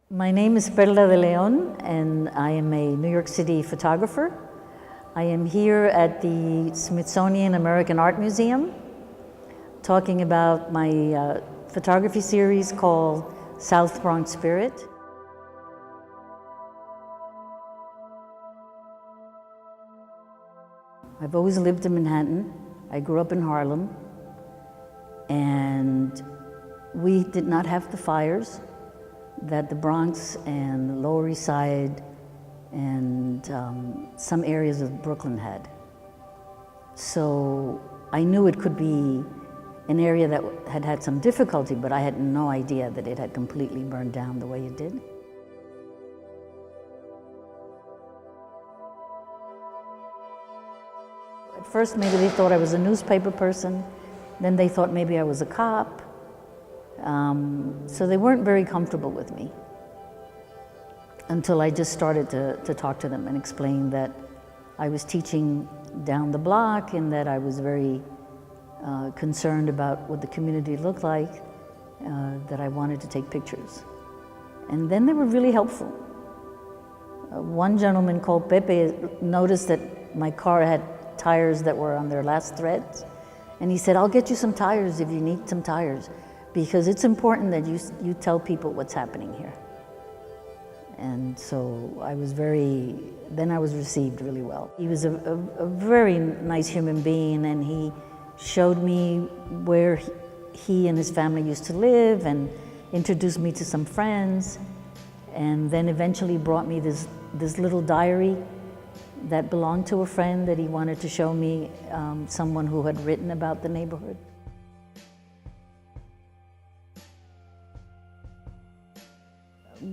My name is Perla de Leon, and I am a New York City photographer. I am here at the Smithsonian American Art Museum talking about my photography series called South Bronx Spirit. I've always lived in Manhattan. I grew up in Harlem, and we did not have the fires that the Bronx and the Lower East Side and some areas of Brooklyn had. So I knew it could be an area that had had some difficulty, but I had no idea that it had completely burned down the way it did. At first, maybe they thought I was a newspaper person. Then they thought maybe I was a cop. So they weren't very comfortable with me until I just started to talk to them and explain that I was teaching down the block and that I was very concerned about what the community looked like, that I wanted to take pictures. And then they were really helpful. One gentleman called Pepe noticed that my car had tires that were on their last threads, and he said, "I'll get you some tires if you need some tires, because it's important that you tell people what's happening here." And so I was received really well. He was a very nice human being, and he showed me where he and his family used to live and introduced me to some friends, and then eventually brought me this little diary that belonged to a friend that he wanted to show me, someone who had written about the neighborhood.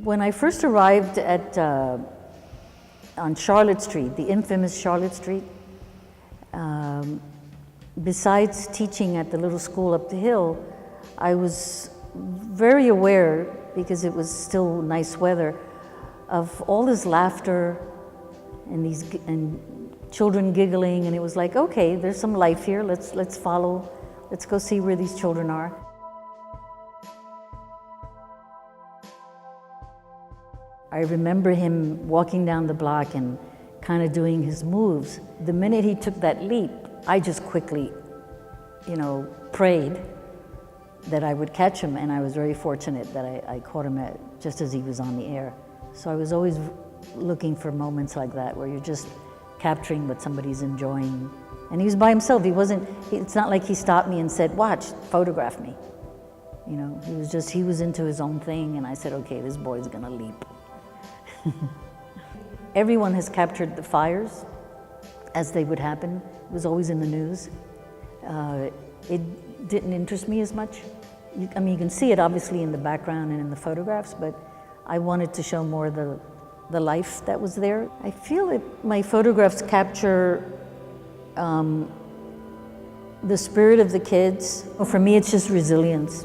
When I first arrived on Charlotte Street, the infamous Charlotte Street, besides teaching at the little school up the hill, I was very aware, because it was still nice weather, of all this laughter and children giggling, and it was like, okay, there's some life here. Let's follow. Let's go see where these children are. I remember him walking down the block and kind of doing his moves. The minute he took that leap, I just quickly, prayed that I would catch him, and I was very fortunate that I caught him just as he was on the air. So I was always looking for moments like that where you're just capturing what somebody's enjoying. And he was by himself. It's not like he stopped me and said, "Watch, photograph me." He was into his own thing, and I said, okay, this boy's gonna leap. Everyone has captured the fires as they would happen. It was always in the news. It didn't interest me as much. You can see it obviously in the background and in the photographs, but I wanted to show more the life that was there. I feel that my photographs capture the spirit of the kids. For me, it's just resilience.